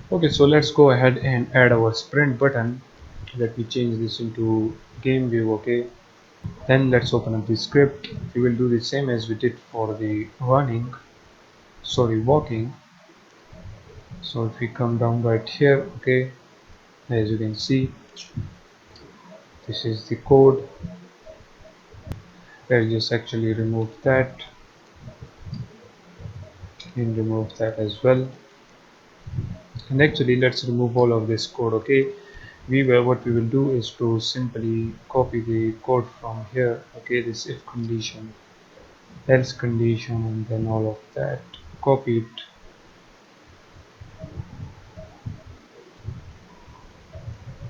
Okay, so let's go ahead and add our sprint button. Let me change this into game view. Okay, then let's open up the script. We will do the same as we did for the walking. So if we come down right here, okay, as you can see, this is the code. Let's just actually remove that and remove that as well. And actually let's remove all of this code. Okay, what we will do is to simply copy the code from here. Okay, this if condition, else condition, and then all of that, copy it,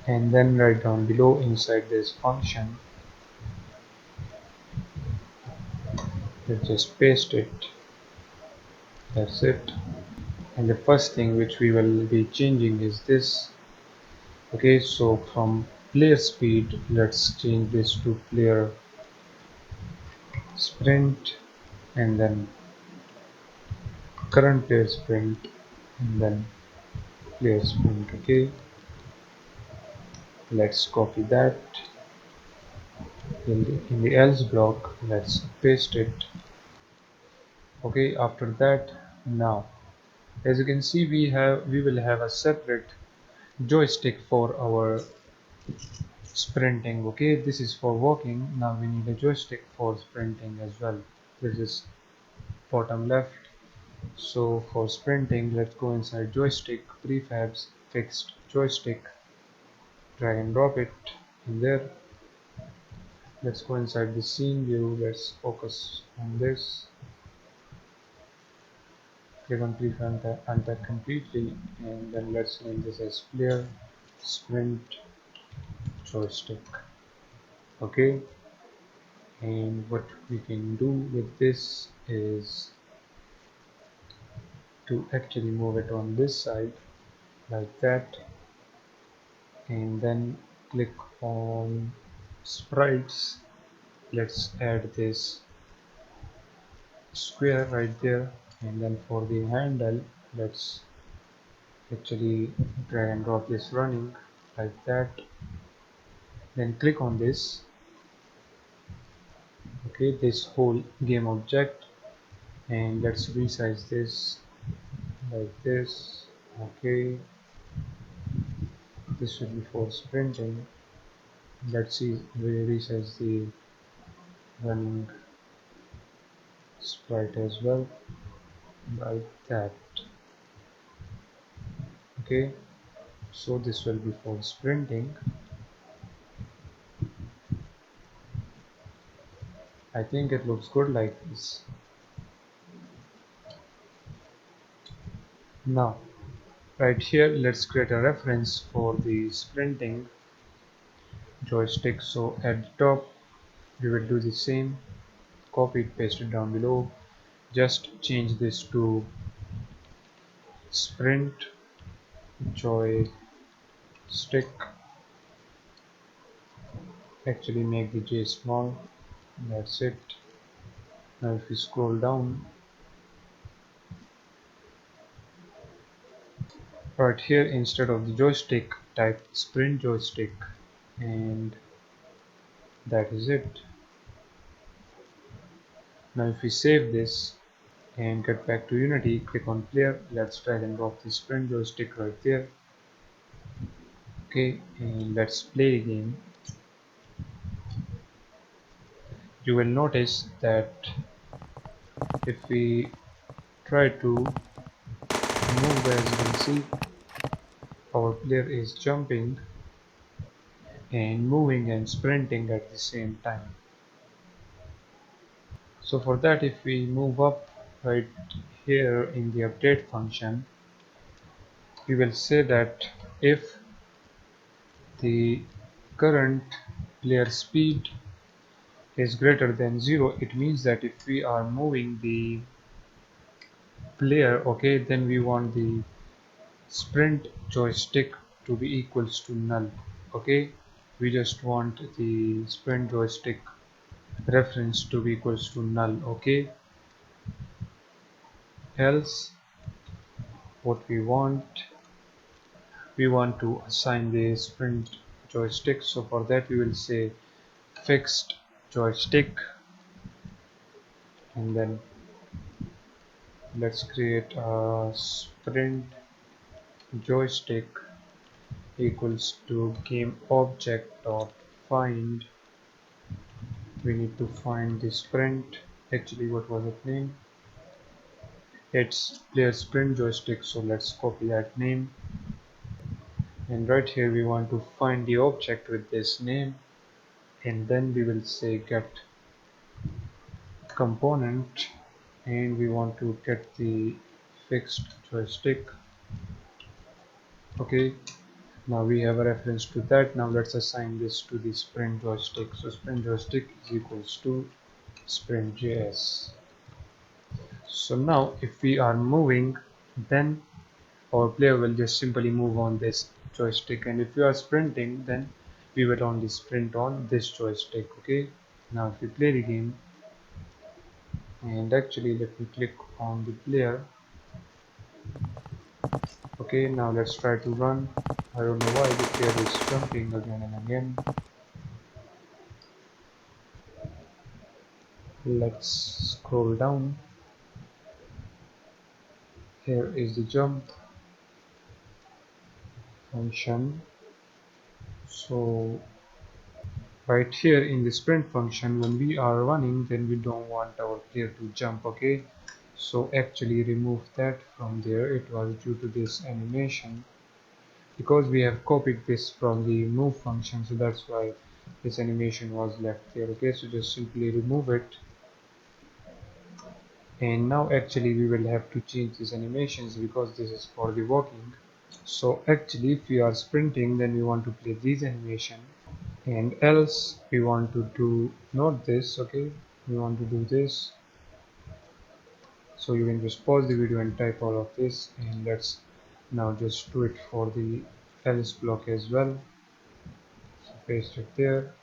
and then right down below inside this function, let's just paste it. That's it. And the first thing which we will be changing is this. Okay, so from player speed, let's change this to player sprint, and then current player sprint, and then player sprint. Okay, let's copy that in the else block. Let's paste it. Okay, after that, now as you can see, we will have a separate joystick for our sprinting. Okay, this is for walking. Now we need a joystick for sprinting as well. This is bottom left. So for sprinting, let's go inside joystick, prefabs, fixed joystick, drag and drop it in there. Let's go inside the scene view. Let's focus on this. Click on prefab, unpack completely, and then let's name this as player sprint joystick. Okay, and what we can do with this is to actually move it on this side like that, and then click on sprites. Let's add this square right there, and then for the handle, let's actually drag and drop this running like that. Then click on this. Okay, this whole game object, and let's resize this like this. Okay, this should be for sprinting. Let's see, we resize the running sprite as well like that. Okay, so this will be for sprinting. I think it looks good like this. Now right here, let's create a reference for the sprinting joystick. So at the top we will do the same, copy it, paste it down below. Just change this to sprint joystick. Actually make the J small. That's it. Now if you scroll down, right here instead of the joystick, type sprint joystick, and that is it. Now if we save this and get back to Unity, click on player. Let's drag and drop the sprint joystick right there. Okay, and let's play the game. You will notice that if we try to move, as you can see, our player is jumping and moving and sprinting at the same time. So for that, if we move up right here in the update function, we will say that if the current player speed is greater than 0, it means that if we are moving the player, okay, then we want the sprint joystick to be equals to null. Okay, we just want the sprint joystick reference to be equals to null. Okay, else what we want we want to assign the sprint joystick. So for that we will say fixed joystick, and then let's create a sprint joystick equals to game object dot find. We need to find the sprint. Actually, what was it name? It's player sprint joystick, so let's copy that name, and right here we want to find the object with this name, and then we will say get component, and we want to get the fixed joystick. Okay, now we have a reference to that. Now let's assign this to the sprint joystick. So sprint joystick is equals to sprint js. So now if we are moving, then our player will just simply move on this joystick, and if you are sprinting, then we will only sprint on this joystick. Okay, now if we play the game, and actually let me click on the player. Okay, now let's try to run. I don't know why the player is jumping again and again. Let's scroll down. Here is the jump function. So right here in the sprint function, when we are running, then we don't want our player to jump. Okay, so actually remove that from there. It was due to this animation, because we have copied this from the move function, so that's why this animation was left there. Okay, so just simply remove it, and now actually we will have to change these animations because this is for the walking. So actually if we are sprinting, then we want to play these animation, and else we want to do not this. Okay, we want to do this. So you can just pause the video and type all of this, and let's now just do it for the else block as well. So paste it there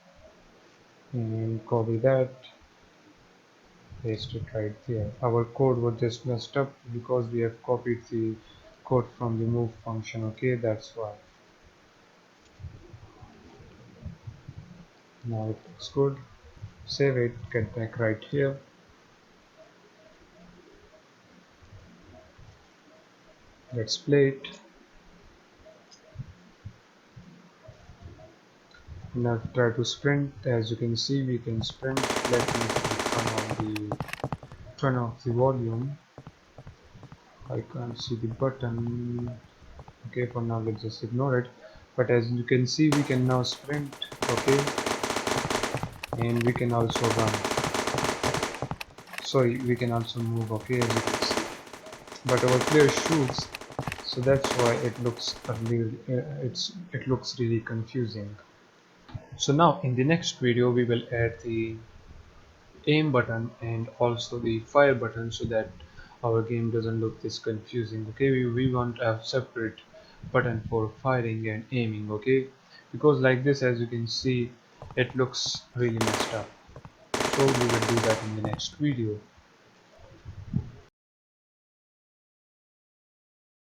and copy that, paste it right there. Our code was just messed up because we have copied the code from the move function. Okay, that's why. Now it looks good. Save it, get back right here. Let's play it. Now try to sprint. As you can see, we can sprint. Let me turn off the volume. I can't see the button. Okay, for now let's just ignore it. But as you can see, we can now sprint. Okay, and we can also run. Sorry, we can also move. Okay, as you can see. But our player shoots, so that's why it looks it looks really confusing. So now in the next video we will add the aim button and also the fire button, so that our game doesn't look this confusing. Okay, we want to have separate button for firing and aiming. Okay, because like this, as you can see, it looks really messed up. So we will do that in the next video.